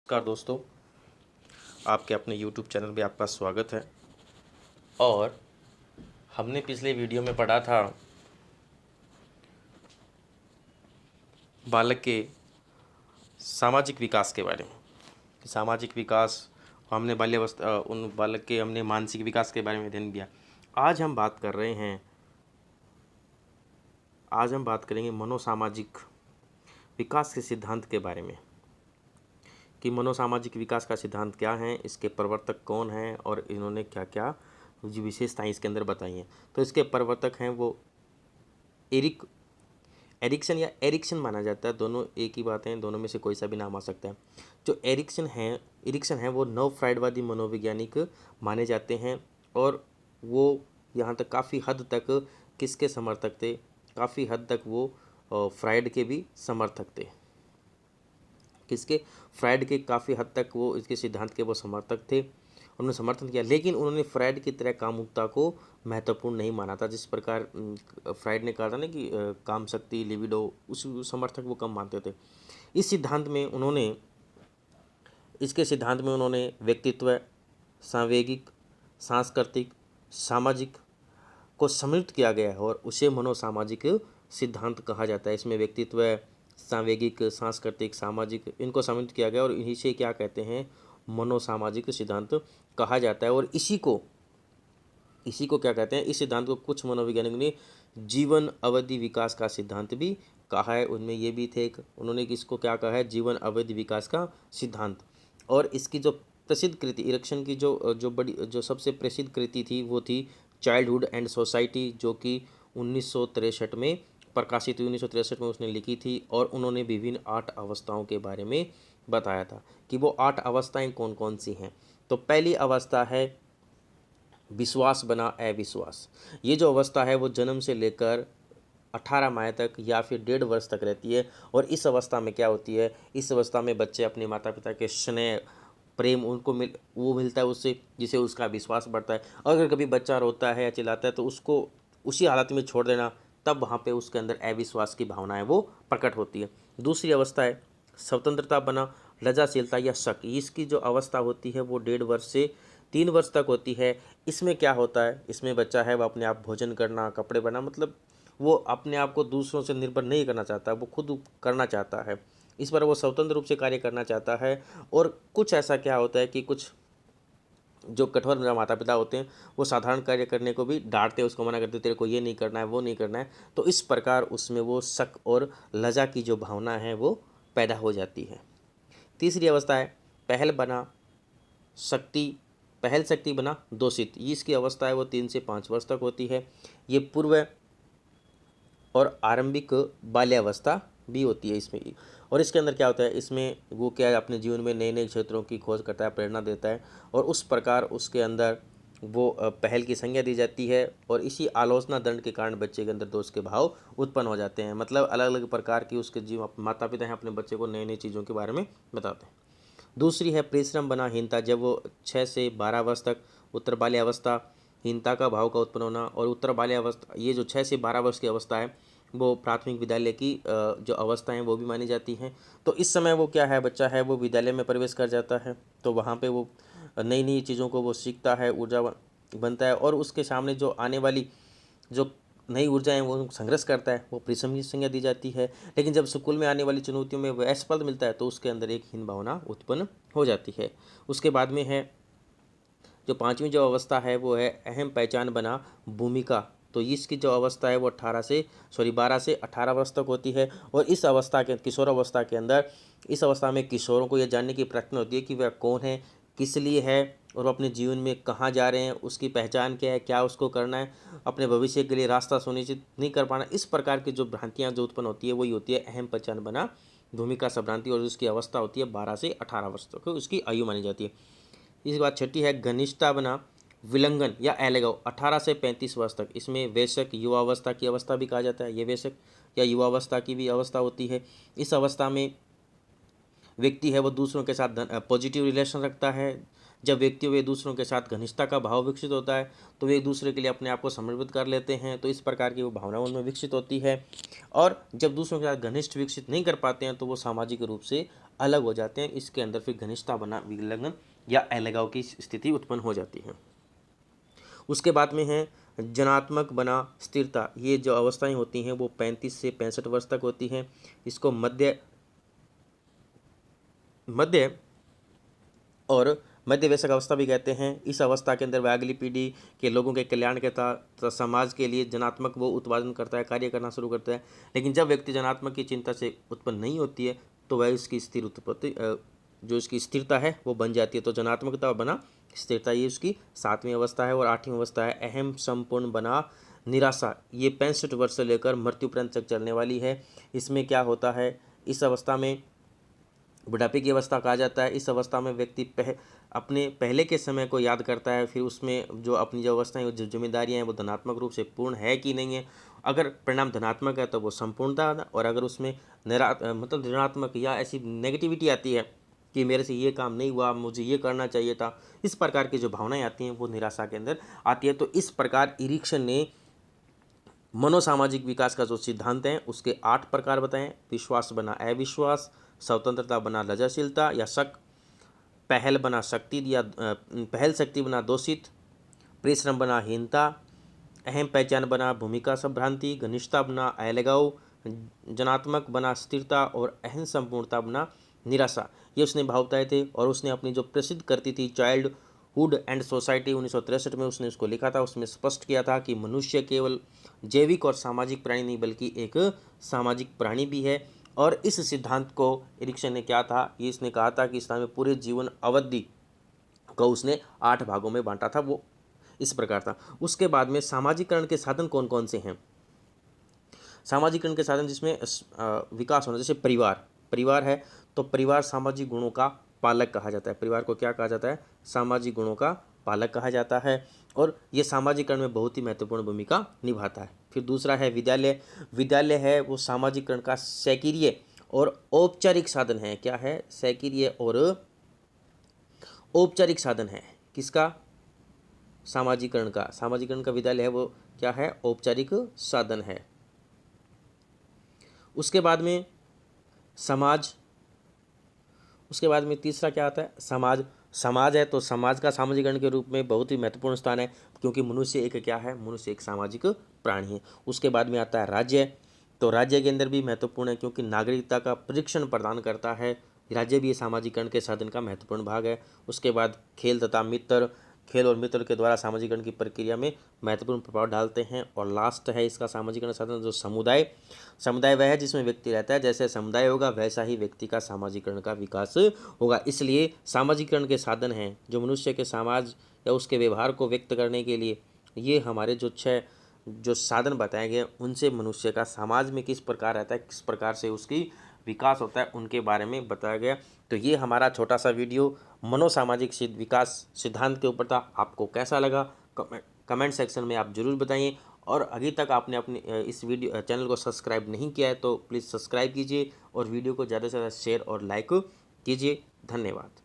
नमस्कार दोस्तों, आपके अपने YouTube चैनल पे आपका स्वागत है। और हमने पिछले वीडियो में पढ़ा था बालक के सामाजिक विकास के बारे में कि सामाजिक विकास हमने बाल्यावस्था उन बालक के हमने मानसिक विकास के बारे में अध्ययन किया। आज हम बात करेंगे मनोसामाजिक विकास के सिद्धांत के बारे में कि मनोसामाजिक विकास का सिद्धांत क्या है, इसके प्रवर्तक कौन हैं और इन्होंने क्या क्या जो विशेषताएं इसके अंदर बताई हैं। तो इसके प्रवर्तक हैं वो एरिक्सन या एरिक्सन माना जाता है। दोनों एक ही बात है, दोनों में से कोई सा भी नाम आ सकता है। जो एरिक्सन है वो नव फ्राइडवादी मनोवैज्ञानिक माने जाते हैं और वो यहाँ तक काफ़ी हद तक किसके समर्थक थे, काफ़ी हद तक वो फ्राइड के भी समर्थक थे। किसके? फ्राइड के काफ़ी हद तक वो इसके सिद्धांत के वो समर्थक थे, उन्होंने समर्थन किया। लेकिन उन्होंने फ्राइड की तरह कामुकता को महत्वपूर्ण नहीं माना था। जिस प्रकार फ्राइड ने कहा था ना कि काम शक्ति, लिबिडो, उस समर्थक वो कम मानते थे। इस सिद्धांत में इसके सिद्धांत में उन्होंने व्यक्तित्व, सांवेगिक, सांस्कृतिक, सामाजिक को सम्मिलित किया गया है और उसे मनोसामाजिक सिद्धांत कहा जाता है। इसमें व्यक्तित्व, सांवेगिक, सांस्कृतिक, सामाजिक इनको सम्मिलित किया गया और इन्हीं से क्या कहते हैं, मनोसामाजिक सिद्धांत कहा जाता है। और इसी को क्या कहते हैं, इस सिद्धांत को कुछ मनोवैज्ञानिकों ने जीवन अवधि विकास का सिद्धांत भी कहा है। उनमें ये भी थे, उन्होंने किसको क्या कहा है, जीवन अवधि विकास का सिद्धांत। और इसकी जो प्रसिद्ध कृति, इरिक्सन की जो सबसे प्रसिद्ध कृति थी वो थी चाइल्डहुड एंड सोसाइटी, जो कि 1963 में प्रकाशित हुई। 1963 में उसने लिखी थी और उन्होंने विभिन्न 8 अवस्थाओं के बारे में बताया था कि वो 8 अवस्थाएं कौन कौन सी हैं। तो पहली अवस्था है विश्वास बना अविश्वास। ये जो अवस्था है वो जन्म से लेकर 18 माह तक या फिर 1.5 वर्ष तक रहती है। और इस अवस्था में क्या होती है, इस अवस्था में बच्चे अपने माता पिता के स्नेह, प्रेम उनको मिलता है उससे, जिसे उसका विश्वास बढ़ता है। अगर कभी बच्चा रोता है या चिल्लाता है तो उसको उसी हालत में छोड़ देना, तब वहाँ पे उसके अंदर अविश्वास की भावनाएं वो प्रकट होती है। दूसरी अवस्था है स्वतंत्रता बना लज्जाशीलता या शक। इसकी जो अवस्था होती है वो 1.5 वर्ष से 3 वर्ष तक होती है। इसमें क्या होता है, इसमें बच्चा है वो अपने आप भोजन करना, कपड़े बना, मतलब वो अपने आप को दूसरों से निर्भर नहीं करना चाहता, वो खुद करना चाहता है। इस पर वो स्वतंत्र रूप से कार्य करना चाहता है। और कुछ ऐसा क्या होता है कि कुछ जो कठोर मेरा माता पिता होते हैं वो साधारण कार्य करने को भी डांटते हैं, उसको मना करते, तेरे को ये नहीं करना है, वो नहीं करना है। तो इस प्रकार उसमें वो शक और लज्जा की जो भावना है वो पैदा हो जाती है। तीसरी अवस्था है पहल शक्ति बना दोषित। इसकी अवस्था है वो 3 से 5 वर्ष तक होती है। ये पूर्व और आरंभिक बाल्यावस्था भी होती है इसमें। और इसके अंदर क्या होता है, इसमें वो क्या है, अपने जीवन में नए नए क्षेत्रों की खोज करता है, प्रेरणा देता है और उस प्रकार उसके अंदर वो पहल की संज्ञा दी जाती है। और इसी आलोचना दंड के कारण बच्चे के अंदर दोष के भाव उत्पन्न हो जाते हैं। मतलब अलग अलग प्रकार की उसके माता पिता हैं अपने बच्चे को नई नई चीज़ों के बारे में बताते हैं। दूसरी है परिश्रम बना हीनता। जब वो 6 से 12 वर्ष तक उत्तर बाल्यावस्था, हीनता का भाव का उत्पन्न होना। और उत्तर बाल्यावस्था, ये जो 6 से 12 वर्ष की अवस्था है वो प्राथमिक विद्यालय की जो अवस्था है वो भी मानी जाती हैं। तो इस समय वो क्या है, बच्चा है वो विद्यालय में प्रवेश कर जाता है, तो वहाँ पे वो नई नई चीज़ों को वो सीखता है, ऊर्जा बनता है और उसके सामने जो आने वाली जो नई ऊर्जा है वो संघर्ष करता है, वो परिश्रम की संज्ञा दी जाती है। लेकिन जब स्कूल में आने वाली चुनौतियों में वह असफल मिलता है तो उसके अंदर एक हीन भावना उत्पन्न हो जाती है। उसके बाद में है जो 5वीं जो अवस्था है वो है अहम पहचान बना भूमिका। तो इसकी जो अवस्था है वो 12 से 18 वर्ष तक होती है। और इस अवस्था के किशोर अवस्था के अंदर, इस अवस्था में किशोरों को यह जानने की प्रयत्न होती है कि वह कौन है, किस लिए है और अपने जीवन में कहाँ जा रहे हैं, उसकी पहचान क्या है, क्या उसको करना है, अपने भविष्य के लिए रास्ता सुनिश्चित नहीं कर पाना। इस प्रकार की जो भ्रांतियाँ जो उत्पन्न होती है वही होती है अहम पहचान बना भूमिका संभ्रांति। और उसकी अवस्था होती है 12 से 18 वर्ष तक, उसकी आयु मानी जाती है। इसके बाद छठी है घनिष्ठता बना विलंघन या अलगाव 18 से 35 वर्ष तक। इसमें वयस्क युवावस्था की अवस्था भी कहा जाता है। ये वयस्क या युवावस्था की भी अवस्था होती है। इस अवस्था में व्यक्ति है वो दूसरों के साथ पॉजिटिव रिलेशन रखता है, जब व्यक्तियों वे दूसरों के साथ घनिष्ठता का भाव विकसित होता है तो वे एक दूसरे के लिए अपने आप को समर्पित कर लेते हैं, तो इस प्रकार की वो भावना उनमें विकसित होती है। और जब दूसरों के साथ घनिष्ठ विकसित नहीं कर पाते हैं तो वो सामाजिक रूप से अलग हो जाते हैं। इसके अंदर फिर घनिष्ठता बना विलग्न या अलगाव की स्थिति उत्पन्न हो जाती है। उसके बाद में है जनात्मक बना स्थिरता। ये जो अवस्थाएं होती हैं वो 35 से 65 वर्ष तक होती हैं। इसको मध्य और मध्य वयस्क अवस्था भी कहते हैं। इस अवस्था के अंदर वह अगली पीढ़ी के लोगों के कल्याण के तथा समाज के लिए जनात्मक वो उत्पादन करता है, कार्य करना शुरू करता है। लेकिन जब व्यक्ति जनात्मक की चिंता से उत्पन्न नहीं होती है तो वह उसकी स्थिर उत्पत्ति जो इसकी स्थिरता है वो बन जाती है। तो जनात्मकता बना स्थिरता, ये उसकी 7वीं अवस्था है। और 8वीं अवस्था है अहम संपूर्ण बना निराशा। ये 65 वर्ष से लेकर मृत्यु पर्यंत तक चलने वाली है। इसमें क्या होता है, इस अवस्था में बुढ़ापे की अवस्था कहा जाता है। इस अवस्था में व्यक्ति अपने पहले के समय को याद करता है, फिर उसमें जो अपनी जो अवस्थाएं, जो जिम्मेदारियां हैं वो धनात्मक रूप से पूर्ण है कि नहीं है। अगर परिणाम धनात्मक है तो वो संपूर्णता, और अगर उसमें मतलब ऋणात्मक या ऐसी नेगेटिविटी आती है कि मेरे से ये काम नहीं हुआ, मुझे ये करना चाहिए था, इस प्रकार की जो भावनाएं आती हैं वो निराशा के अंदर आती है। तो इस प्रकार इरिक्सन ने मनोसामाजिक विकास का जो सिद्धांत है उसके 8 प्रकार बताएं। विश्वास बना अविश्वास, स्वतंत्रता बना लज्जाशीलता या शक, पहल बना शक्ति या पहल शक्ति बना दोषित, परिश्रम बना हीनता, अहम पहचान बना भूमिका संभ्रांति, घनिष्ठता बना अलगाव, जनात्मक बना स्थिरता और अहम संपूर्णता बना निराशा। ये उसने भाव बताए थे। और उसने अपनी जो प्रसिद्ध करती थी चाइल्डहुड एंड सोसाइटी 1963 में उसने उसको लिखा था। उसमें स्पष्ट किया था कि मनुष्य केवल जैविक और सामाजिक प्राणी नहीं बल्कि एक सामाजिक प्राणी भी है। और इस सिद्धांत को इरिक्सन ने क्या था, ये इसने कहा था कि इसमें पूरे जीवन अवधि को उसने 8 भागों में बांटा था, वो इस प्रकार था। उसके बाद में सामाजिकरण के साधन कौन कौन से हैं। सामाजिकरण के साधन जिसमें विकास होना, जैसे परिवार है तो परिवार सामाजिक गुणों का पालक कहा जाता है। परिवार को क्या कहा जाता है, सामाजिक गुणों का पालक कहा जाता है। और ये सामाजिकरण में बहुत ही महत्वपूर्ण भूमिका निभाता है। फिर दूसरा है विद्यालय है वो सामाजिकरण का सक्रिय और औपचारिक साधन है। क्या है, सक्रिय और औपचारिक साधन है किसका, सामाजिकरण का विद्यालय है वो क्या है, औपचारिक साधन है। उसके बाद में समाज, उसके बाद में तीसरा क्या आता है, समाज है तो समाज का सामाजिकरण के रूप में बहुत ही महत्वपूर्ण स्थान है, क्योंकि मनुष्य एक क्या है, मनुष्य एक सामाजिक प्राणी है। उसके बाद में आता है राज्य, तो राज्य के अंदर भी महत्वपूर्ण है क्योंकि नागरिकता का परीक्षण प्रदान करता है। राज्य भी सामाजिकरण के साधन का महत्वपूर्ण भाग है। उसके बाद खेल तथा मित्र, खेल और मित्र के द्वारा सामाजिकरण की प्रक्रिया में महत्वपूर्ण प्रभाव डालते हैं। और लास्ट है इसका सामाजिकरण साधन जो समुदाय वह है जिसमें व्यक्ति रहता है। जैसे समुदाय होगा वैसा ही व्यक्ति का सामाजिकरण का विकास होगा। इसलिए सामाजिकरण के साधन हैं जो मनुष्य के समाज या उसके व्यवहार को व्यक्त करने के लिए, ये हमारे जो 6 जो साधन बताए गए उनसे मनुष्य का समाज में किस प्रकार रहता है, किस प्रकार से उसकी विकास होता है, उनके बारे में बताया गया। तो ये हमारा छोटा सा वीडियो मनोसामाजिक विकास सिद्धांत के ऊपर था। आपको कैसा लगा कमेंट सेक्शन में आप जरूर बताइए। और अभी तक आपने अपने इस वीडियो चैनल को सब्सक्राइब नहीं किया है तो प्लीज़ सब्सक्राइब कीजिए और वीडियो को ज़्यादा से ज़्यादा शेयर और लाइक कीजिए। धन्यवाद।